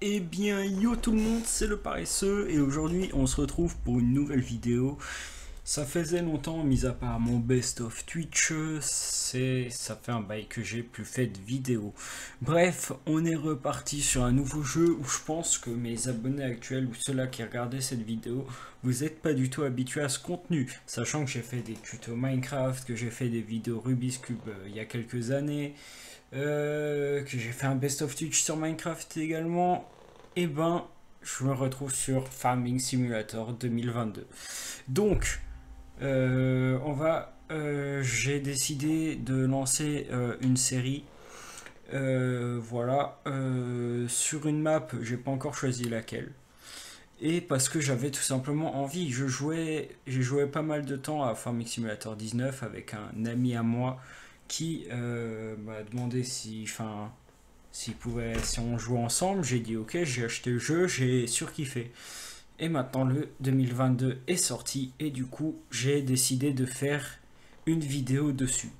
Eh bien, yo tout le monde, c'est le paresseux et aujourd'hui on se retrouve pour une nouvelle vidéo. Ça faisait longtemps, mis à part mon best of Twitch, ça fait un bail que j'ai plus fait de vidéos. Bref, on est reparti sur un nouveau jeu où je pense que mes abonnés actuels ou ceux-là qui regardaient cette vidéo, vous n'êtes pas du tout habitués à ce contenu. Sachant que j'ai fait des tutos Minecraft, que j'ai fait des vidéos Rubik's Cube il y a quelques années, que j'ai fait un best of Twitch sur Minecraft également. Et ben, je me retrouve sur Farming Simulator 2022. Donc, j'ai décidé de lancer une série. Voilà, sur une map, j'ai pas encore choisi laquelle. Et parce que j'avais tout simplement envie, j'ai joué pas mal de temps à Farming Simulator 19 avec un ami à moi qui m'a demandé si on jouait ensemble. J'ai dit ok, j'ai acheté le jeu, j'ai surkiffé. Et maintenant le 2022 est sorti et du coup j'ai décidé de faire une vidéo dessus.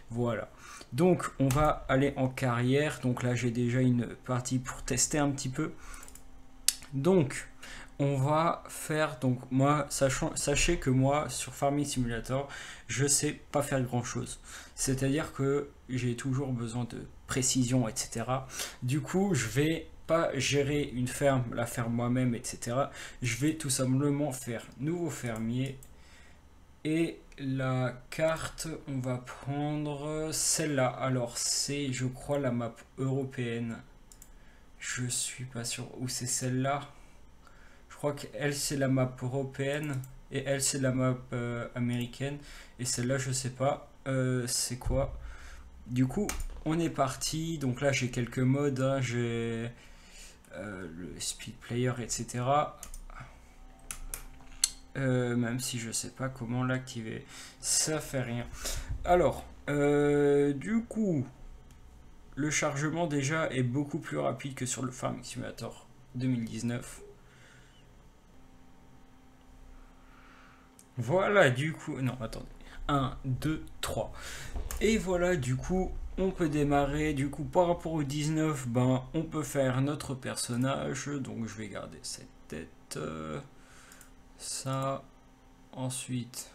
Voilà. Donc on va aller en carrière. Donc là j'ai déjà une partie pour tester un petit peu. Donc on va faire, donc moi, sachez que moi sur Farming Simulator, je sais pas faire grand chose. C'est-à-dire que j'ai toujours besoin de précision, etc. Du coup, je vais pas gérer une ferme, la faire moi-même, etc. Je vais tout simplement faire nouveau fermier. Et la carte, on va prendre celle-là. Alors, c'est, je crois, la map européenne. Je suis pas sûr où c'est celle-là. Je crois qu'elle, c'est la map européenne. Et elle, c'est la map américaine. Et celle-là, je sais pas. C'est quoi? Du coup, on est parti. Donc là, j'ai quelques modes. Hein. J'ai le speed player, etc. Même si je sais pas comment l'activer. Ça fait rien. Alors, du coup, le chargement déjà est beaucoup plus rapide que sur le Farming Simulator 2019. Voilà, du coup... Non, attendez. 1, 2, 3. Et voilà, du coup, on peut démarrer. Du coup, par rapport au 19, ben, on peut faire notre personnage. Donc, je vais garder cette tête. Ça. Ensuite.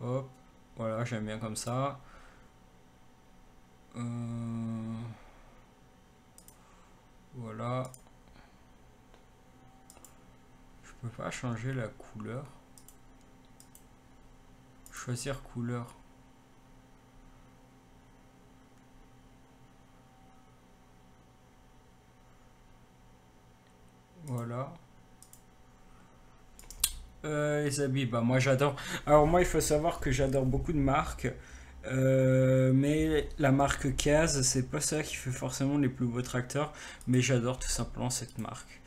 Hop. Voilà, j'aime bien comme ça. Voilà. Je peux pas changer la couleur. Choisir couleur. Voilà. Les habits, bah moi j'adore. Alors moi il faut savoir que j'adore beaucoup de marques. Mais la marque Kaz, c'est pas ça qui fait forcément les plus beaux tracteurs. Mais j'adore tout simplement cette marque.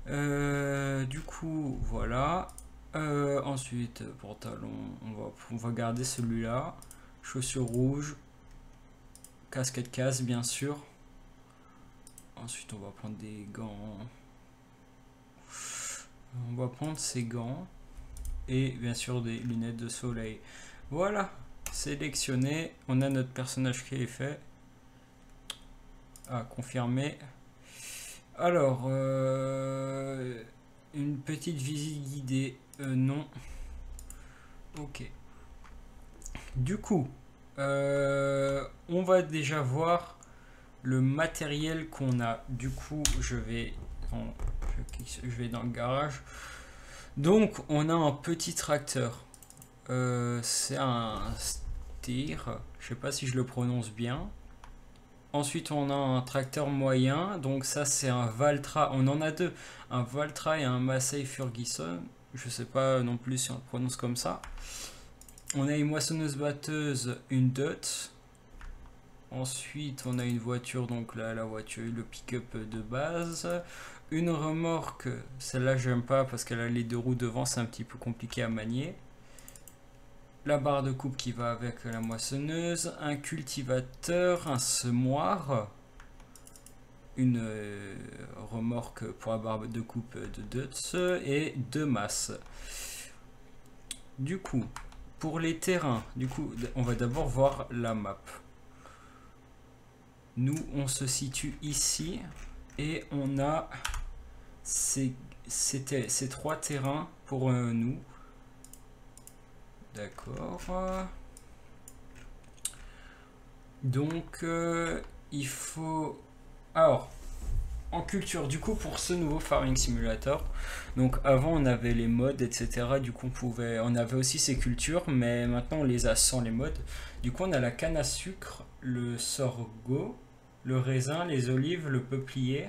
Du coup, voilà. Ensuite, pantalon, on va garder celui-là. Chaussures rouges. Casquette Kaz, bien sûr. Ensuite, on va prendre des gants. On va prendre ces gants. Et bien sûr, des lunettes de soleil. Voilà. Sélectionné. On a notre personnage qui est fait. À confirmer. Alors, une petite visite guidée. Non. Ok. Du coup, on va déjà voir le matériel qu'on a. Du coup, je vais dans le garage. Donc, on a un petit tracteur. C'est un Steer. Je sais pas si je le prononce bien. Ensuite, on a un tracteur moyen. Donc ça, c'est un Valtra. On en a deux. Un Valtra et un Massey Ferguson. Je sais pas non plus si on le prononce comme ça. On a une moissonneuse-batteuse, une DOT. Ensuite, on a une voiture. Donc là, la voiture, le pick-up de base. Une remorque. Celle-là, j'aime pas parce qu'elle a les deux roues devant. C'est un petit peu compliqué à manier. La barre de coupe qui va avec la moissonneuse, un cultivateur, un semoir, une remorque pour la barre de coupe de Dutz et deux masses. Du coup, pour les terrains, on va d'abord voir la map. Nous, on se situe ici et on a ces 3 terrains pour nous. D'accord. Donc, il faut... Alors, en culture, du coup, pour ce nouveau Farming Simulator, donc avant, on avait les modes, etc. Du coup, on avait aussi ces cultures, mais maintenant, on les a sans les modes. Du coup, on a la canne à sucre, le sorgho, le raisin, les olives, le peuplier.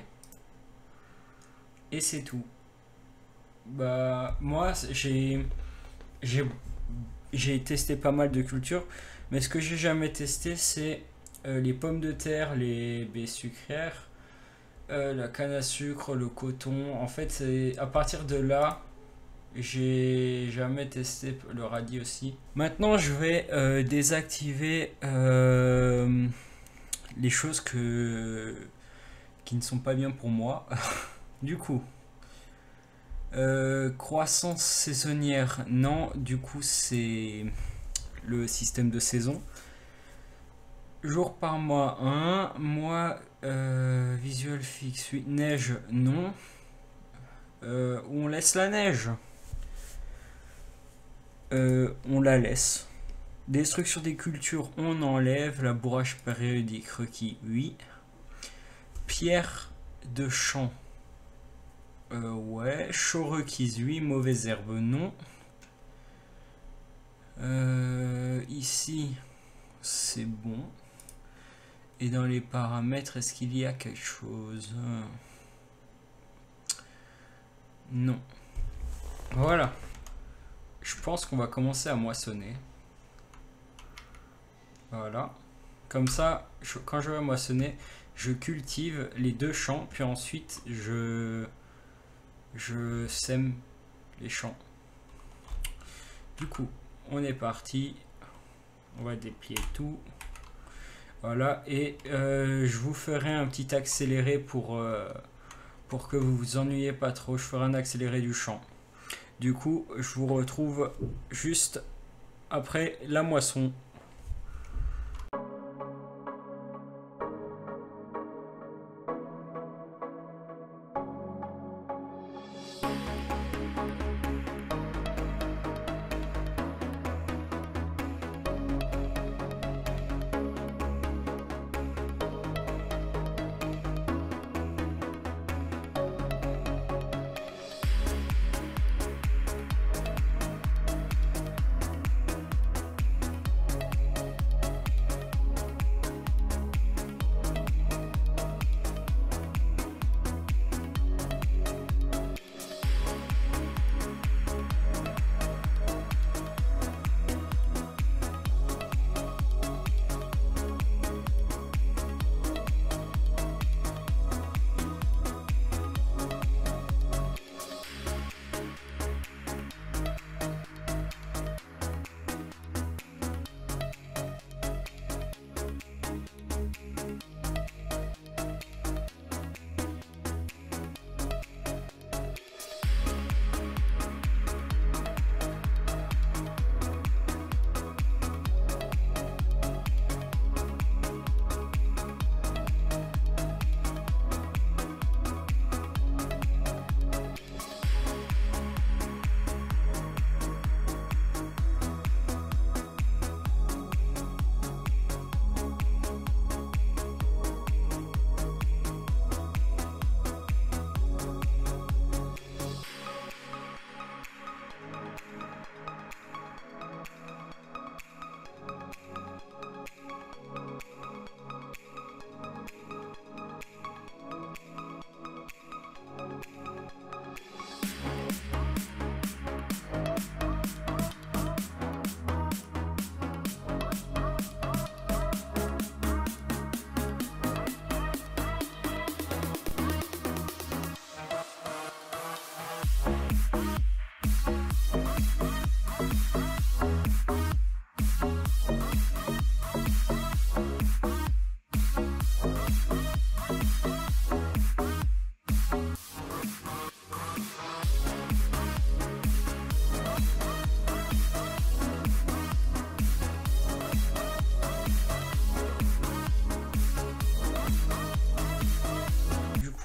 Et c'est tout. Bah, moi, j'ai testé pas mal de cultures, mais ce que j'ai jamais testé, c'est les pommes de terre, les baies sucrières, la canne à sucre, le coton. En fait, c'est à partir de là, j'ai jamais testé le radis aussi. Maintenant, je vais désactiver les choses qui ne sont pas bien pour moi. Du coup, croissance saisonnière, non. Du coup, c'est le système de saison. Jour par mois, 1. Mois visuel fixe, 8. Neige, non. On laisse la neige. On la laisse. Destruction des cultures, on enlève. Labourage périodique requis, oui. Pierre de champ, ouais. Chaux requise, oui. Mauvaise herbe, non. Ici, c'est bon. Et dans les paramètres, est-ce qu'il y a quelque chose? Non. Voilà. Je pense qu'on va commencer à moissonner. Voilà. Comme ça, quand je vais moissonner, je cultive les 2 champs, puis ensuite je sème les champs. Du coup, on est parti. On va déplier tout. Voilà, et je vous ferai un petit accéléré pour que vous vous ennuyez pas trop. Je ferai un accéléré du champ. Du coup, je vous retrouve juste après la moisson.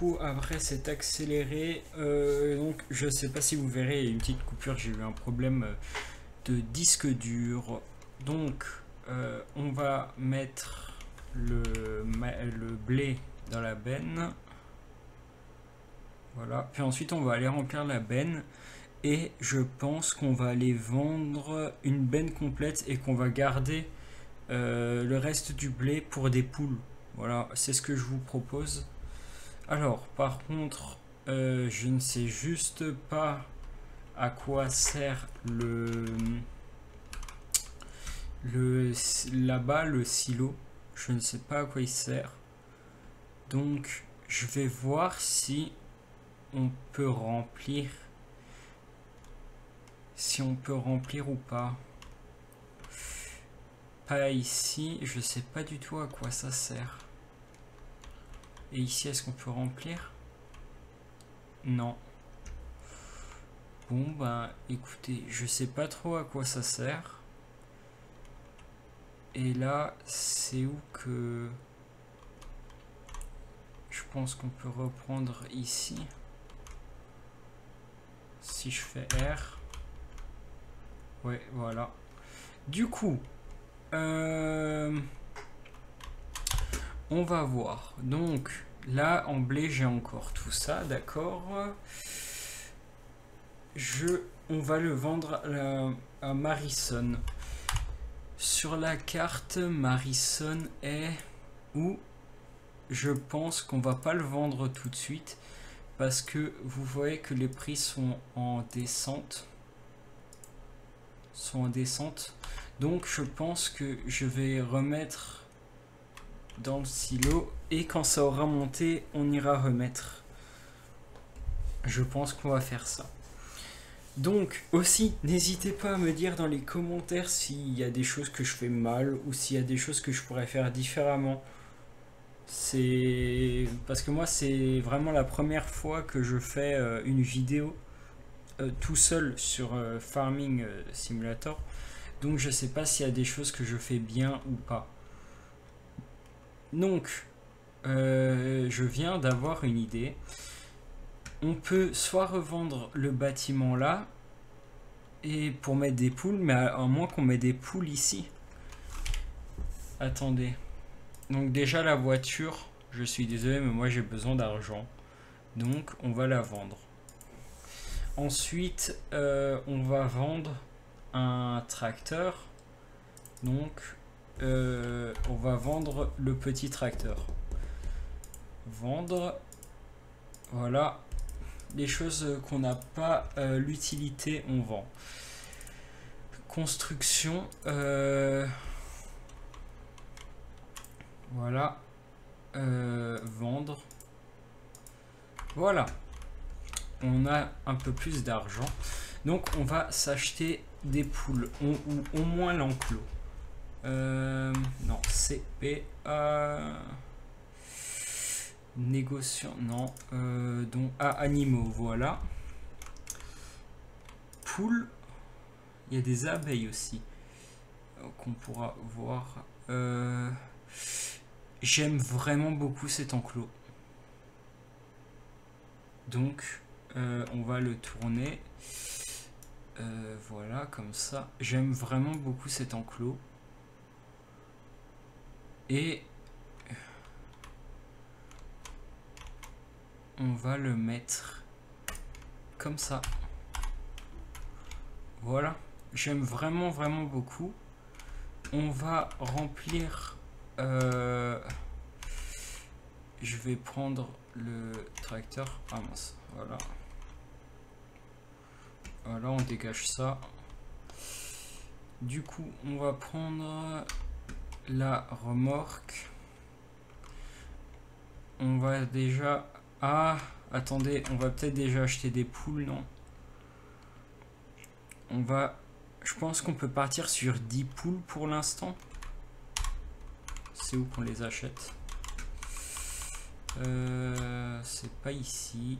coup, après c'est accéléré. Donc, je sais pas si vous verrez, il y a une petite coupure. J'ai eu un problème de disque dur. Donc, on va mettre le blé dans la benne. Voilà. Puis ensuite, on va aller remplir la benne. Et je pense qu'on va aller vendre une benne complète et qu'on va garder le reste du blé pour des poules. Voilà, c'est ce que je vous propose. Alors, par contre, je ne sais juste pas à quoi sert là-bas, le silo. Je ne sais pas à quoi il sert. Donc, je vais voir si on peut remplir. Si on peut remplir ou pas. Pas ici, je sais pas du tout à quoi ça sert. Et ici, est-ce qu'on peut remplir? Non. Bon, ben, écoutez, je sais pas trop à quoi ça sert. Et là, c'est où que... Je pense qu'on peut reprendre ici. Si je fais R. Ouais, voilà. Du coup, on va voir. Donc, là, en blé, j'ai encore tout ça, d'accord. On va le vendre à Marison. Sur la carte, Marison est où? Je pense qu'on va pas le vendre tout de suite parce que vous voyez que les prix sont en descente. Donc je pense que je vais remettre dans le silo et quand ça aura monté, on ira remettre. Je pense qu'on va faire ça. Donc aussi, n'hésitez pas à me dire dans les commentaires s'il y a des choses que je fais mal ou s'il y a des choses que je pourrais faire différemment. C'est parce que moi c'est vraiment la première fois que je fais une vidéo tout seul sur Farming Simulator. Donc je sais pas s'il y a des choses que je fais bien ou pas. Donc je viens d'avoir une idée. On peut soit revendre le bâtiment là et pour mettre des poules, mais à moins qu'on mette des poules ici. Attendez. Donc déjà la voiture, je suis désolé mais moi j'ai besoin d'argent. Donc on va la vendre. Ensuite on va vendre un tracteur. Donc on va vendre le petit tracteur. Vendre. Voilà. Les choses qu'on n'a pas l'utilité, on vend. Construction. Voilà. Vendre. Voilà. On a un peu plus d'argent. Donc on va s'acheter des poules. Ou au moins l'enclos. Non, CP. Négociant. Non. Donc animaux. Voilà. Poules. Il y a des abeilles aussi. Qu'on pourra voir. J'aime vraiment beaucoup cet enclos. Donc, on va le tourner. Voilà, comme ça. J'aime vraiment beaucoup cet enclos. Et on va le mettre comme ça. Voilà. J'aime vraiment, vraiment beaucoup. On va remplir... je vais prendre le tracteur. Ah mince, voilà. Voilà, on dégage ça. Du coup, on va prendre la remorque. On va déjà... Ah, attendez, on va peut-être déjà acheter des poules, non? On va... Je pense qu'on peut partir sur 10 poules pour l'instant. C'est où qu'on les achète? C'est pas ici.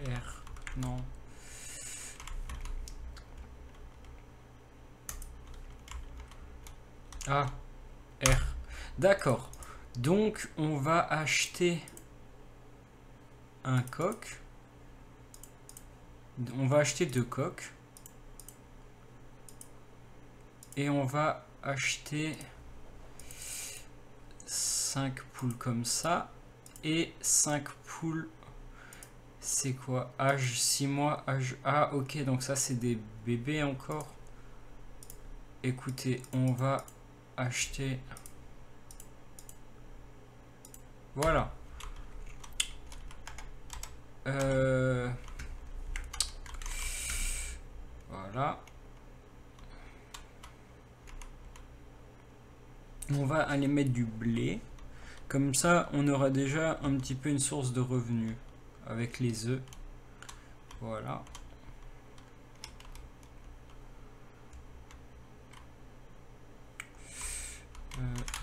R, non. Ah, R. D'accord. Donc, on va acheter un coq. On va acheter 2 coques. Et on va acheter 5 poules comme ça. Et 5 poules. C'est quoi? Âge 6 mois, âge... Ah, ok, donc ça, c'est des bébés encore. Écoutez, on va acheter... Voilà. Voilà. On va aller mettre du blé. Comme ça, on aura déjà un petit peu une source de revenus avec les œufs. Voilà.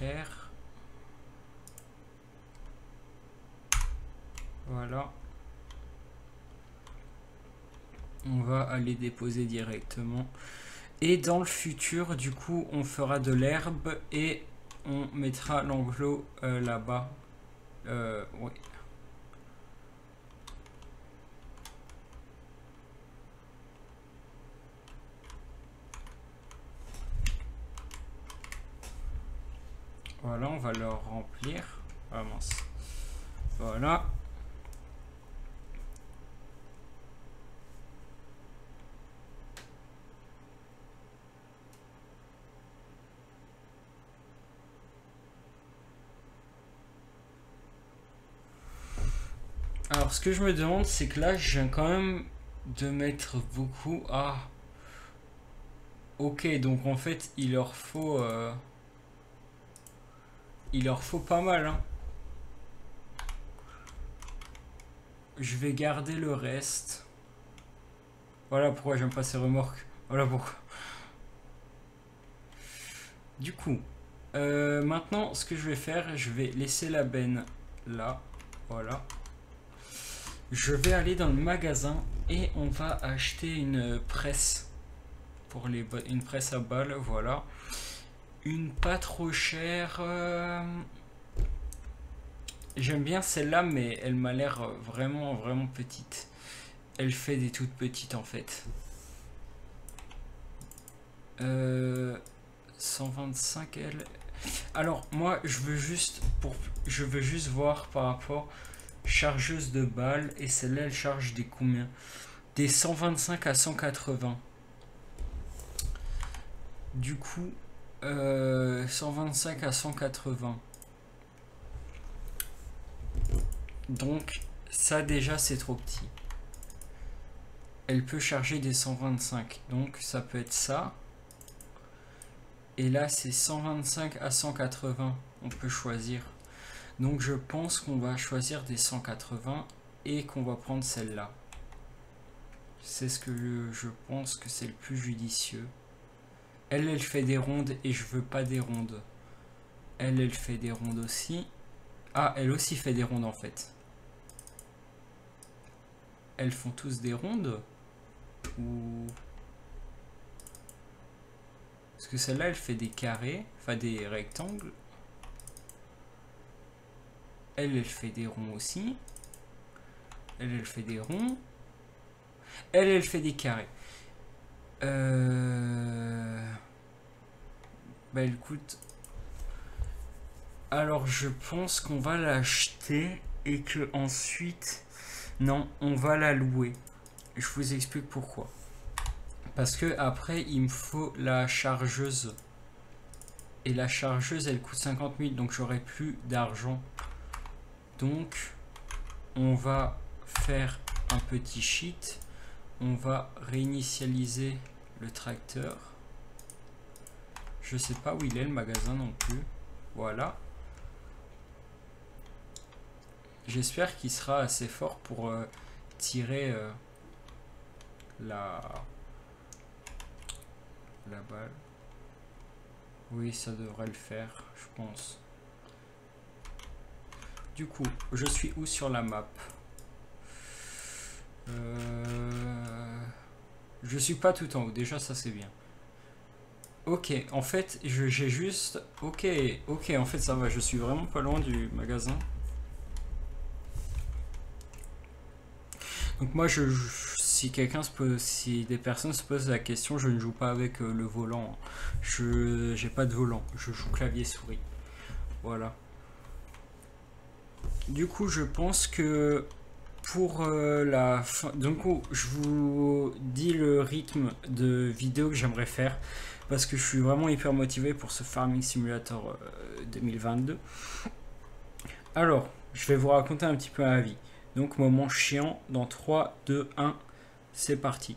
R. Voilà. On va aller déposer directement. Et dans le futur, du coup, on fera de l'herbe et on mettra l'enclos là-bas. Oui. Voilà, on va le remplir. Ah mince. Voilà. Alors, ce que je me demande, c'est que là, je viens quand même de mettre beaucoup. Ah. Ok, donc en fait, il leur faut pas mal, hein. Je vais garder le reste. Voilà pourquoi j'aime pas ces remorques. Voilà pourquoi. Du coup, maintenant, ce que je vais faire, je vais laisser la benne là. Voilà. Je vais aller dans le magasin et on va acheter une presse. Pour une presse à balles, voilà. Une pas trop chère. J'aime bien celle-là, mais elle m'a l'air vraiment, vraiment petite. Elle fait des toutes petites en fait. 125 elle. Alors moi je veux juste voir par rapport chargeuse de balles et celle-là elle charge des combien? Des 125 à 180. Du coup 125 à 180. Donc ça déjà c'est trop petit. Elle peut charger des 125. Donc ça peut être ça. Et là c'est 125 à 180. On peut choisir. Donc je pense qu'on va choisir des 180 et qu'on va prendre celle-là. C'est ce que je pense que c'est le plus judicieux. Elle fait des rondes et je veux pas des rondes. Elle fait des rondes aussi. Ah, elle aussi fait des rondes en fait. Elles font tous des rondes? Ou... Parce que celle-là, elle fait des carrés, enfin des rectangles. Elle fait des ronds aussi. Elle fait des ronds. Elle fait des carrés. Bah écoute. Alors je pense qu'on va l'acheter et que ensuite... Non, on va la louer. Je vous explique pourquoi. Parce que après, il me faut la chargeuse. Et la chargeuse, elle coûte 50 000, donc j'aurai plus d'argent. Donc, on va faire un petit cheat. On va réinitialiser le tracteur. Je sais pas où il est le magasin non plus. Voilà. J'espère qu'il sera assez fort pour tirer la balle. Oui, ça devrait le faire, je pense. Du coup, je suis où sur la map? Je suis pas tout en haut, déjà ça c'est bien. Ok, en fait, j'ai juste... Ok, en fait ça va, je suis vraiment pas loin du magasin. Donc moi, si quelqu'un se pose, si des personnes se posent la question, je ne joue pas avec le volant. J'ai pas de volant, je joue clavier souris. Voilà. Du coup, je pense que pour la fin, donc je vous dis le rythme de vidéo que j'aimerais faire parce que je suis vraiment hyper motivé pour ce Farming Simulator 2022. Alors, je vais vous raconter un petit peu ma vie. Donc, moment chiant, dans 3, 2, 1, c'est parti.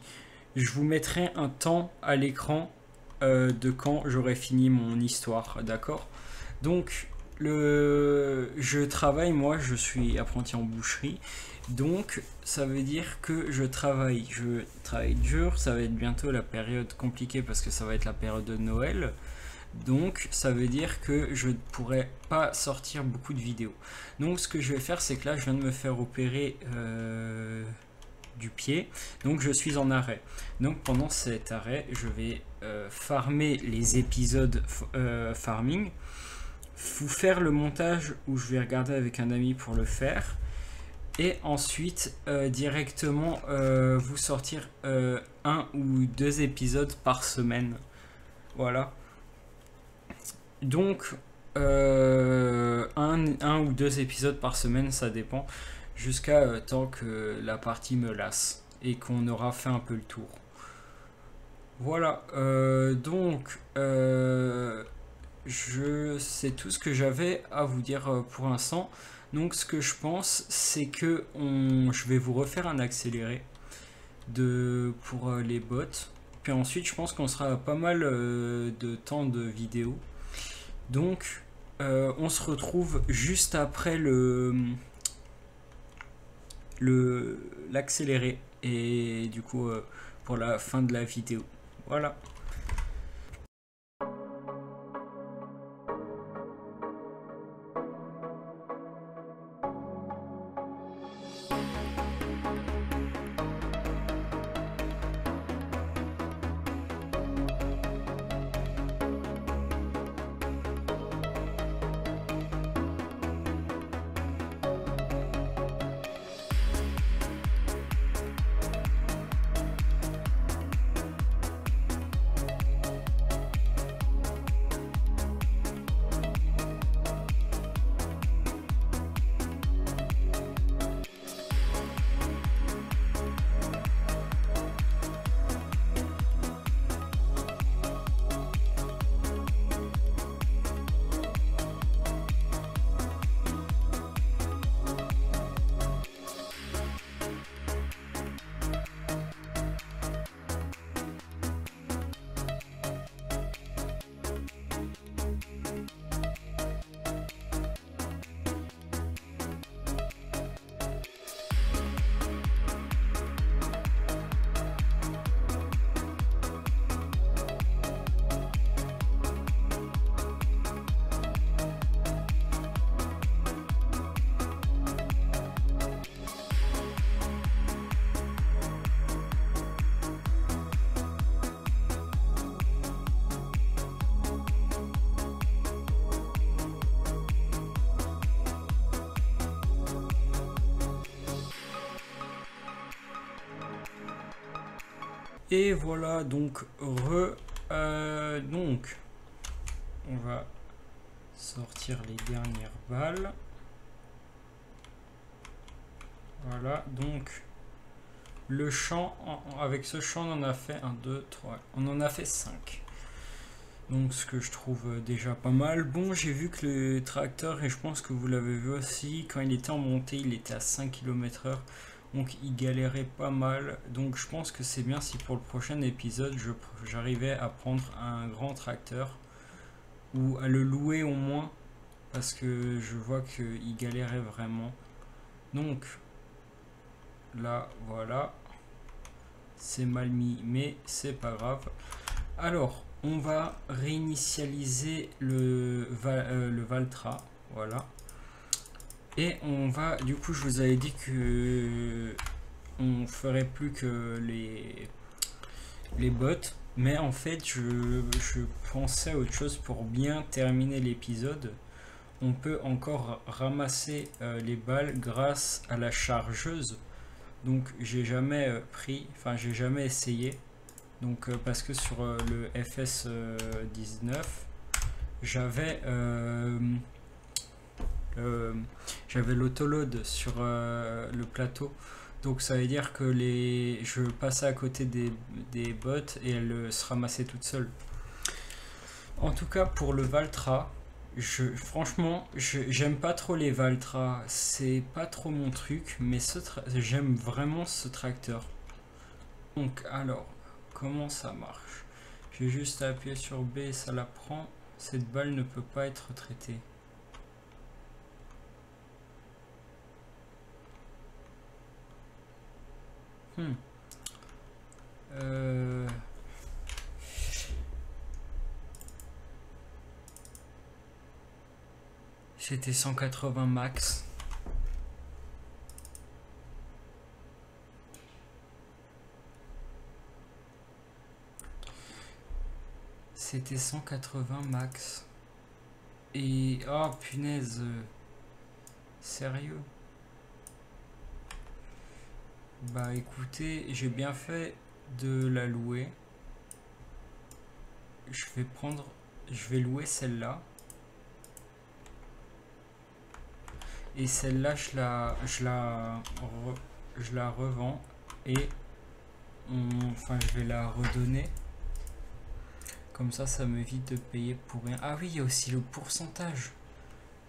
Je vous mettrai un temps à l'écran de quand j'aurai fini mon histoire, d'accord? Donc, je travaille, moi, je suis apprenti en boucherie. Donc, ça veut dire que je travaille dur. Ça va être bientôt la période compliquée parce que ça va être la période de Noël. Donc ça veut dire que je ne pourrai pas sortir beaucoup de vidéos. Donc ce que je vais faire, c'est que là je viens de me faire opérer du pied, donc je suis en arrêt. Donc pendant cet arrêt, je vais farmer les épisodes farming, vous faire le montage où je vais regarder avec un ami pour le faire, et ensuite directement vous sortir un ou deux épisodes par semaine. Voilà. Donc, un ou deux épisodes par semaine, ça dépend, jusqu'à tant que la partie me lasse et qu'on aura fait un peu le tour. Voilà, c'est tout ce que j'avais à vous dire pour l'instant. Donc, ce que je pense, c'est que je vais vous refaire un accéléré pour les bots. Puis ensuite, je pense qu'on sera pas mal de temps de vidéo. Donc, on se retrouve juste après l'accéléré et du coup pour la fin de la vidéo. Voilà. Et voilà, donc on va sortir les dernières balles. Voilà, donc le champ, avec ce champ on en a fait 1, 2, 3, on en a fait 5. Donc ce que je trouve déjà pas mal. Bon, j'ai vu que le tracteur, et je pense que vous l'avez vu aussi, quand il était en montée, il était à 5 km/h. Donc il galérait pas mal. Donc je pense que c'est bien si pour le prochain épisode, j'arrivais à prendre un grand tracteur. Ou à le louer au moins. Parce que je vois qu'il galérait vraiment. Donc là, voilà. C'est mal mis, mais c'est pas grave. Alors, on va réinitialiser le Valtra. Voilà. Et on va, du coup, je vous avais dit que on ferait plus que les bottes. Mais en fait, je pensais à autre chose pour bien terminer l'épisode. On peut encore ramasser les balles grâce à la chargeuse. Donc j'ai jamais j'ai jamais essayé. Donc parce que sur le FS 19, j'avais j'avais l'autoload sur le plateau. Donc ça veut dire que je passais à côté des bottes et elles se ramassaient toutes seules. En tout cas pour le Valtra, franchement, j'aime pas trop les Valtra, c'est pas trop mon truc, mais j'aime vraiment ce tracteur. Donc alors, comment ça marche? J'ai juste à appuyer sur B et ça la prend. Cette balle ne peut pas être traitée. C'était 180 max. C'était 180 max. Et... oh punaise. Sérieux? Bah écoutez, j'ai bien fait de la louer. Je vais louer celle-là. Et celle-là, je la revends. Et je vais la redonner. Comme ça m'évite de payer pour rien. Ah oui, il y a aussi le pourcentage.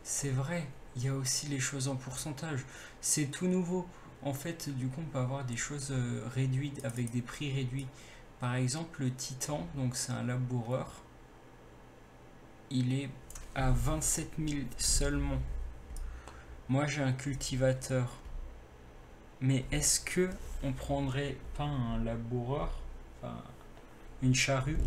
C'est vrai, il y a aussi les choses en pourcentage. C'est tout nouveau. En fait, du coup, on peut avoir des choses réduites avec des prix réduits. Par exemple, le Titan, donc c'est un laboureur. Il est à 27 000 seulement. Moi, j'ai un cultivateur. Mais est-ce que on prendrait pas un laboureur, enfin, une charrue,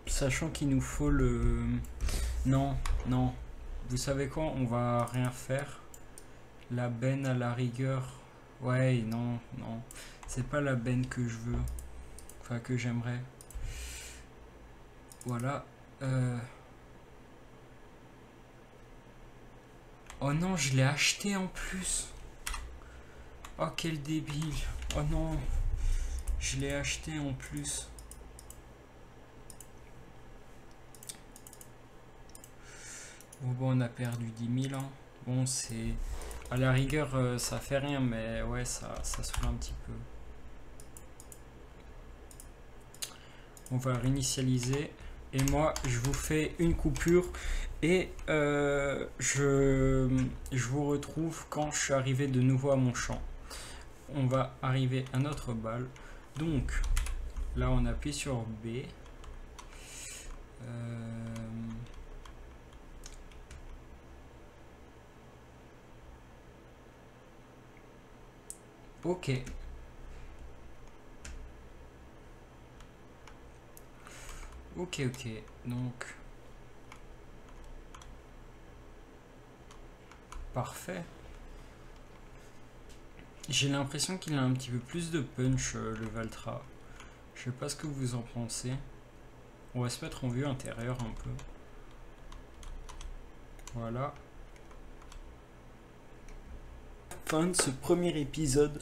sachant qu'il nous faut le... Non, non. Vous savez quoi? On va rien faire. La benne à la rigueur. Ouais, non, non. C'est pas la benne que je veux. Enfin, que j'aimerais. Voilà. Oh non, je l'ai acheté en plus. Oh, quel débile. Oh non. Je l'ai acheté en plus. Bon, on a perdu 10 000 ans. Bon, c'est... à la rigueur, ça fait rien, mais ouais, ça saoule un petit peu. On va réinitialiser. Et moi, je vous fais une coupure. Et je vous retrouve quand je suis arrivé de nouveau à mon champ. On va arriver à notre balle. Donc, là, on appuie sur B. Ok. Ok, donc... parfait. J'ai l'impression qu'il a un petit peu plus de punch, le Valtra. Je sais pas ce que vous en pensez. On va se mettre en vue intérieure un peu. Voilà. Fin de ce premier épisode.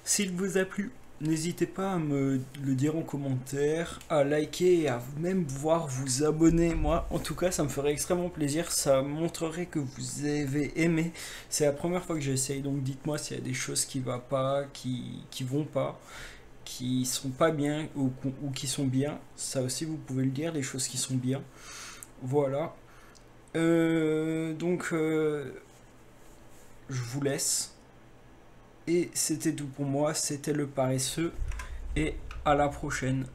S'il vous a plu, n'hésitez pas à me le dire en commentaire, à liker et à même voir vous abonner. Moi, en tout cas, ça me ferait extrêmement plaisir. Ça montrerait que vous avez aimé. C'est la première fois que j'essaye, donc dites-moi s'il y a des choses qui ne vont pas, qui vont pas, qui sont pas bien ou qui sont bien. Ça aussi, vous pouvez le dire, les choses qui sont bien. Voilà. Donc, je vous laisse. Et c'était tout pour moi, c'était le paresseux et à la prochaine.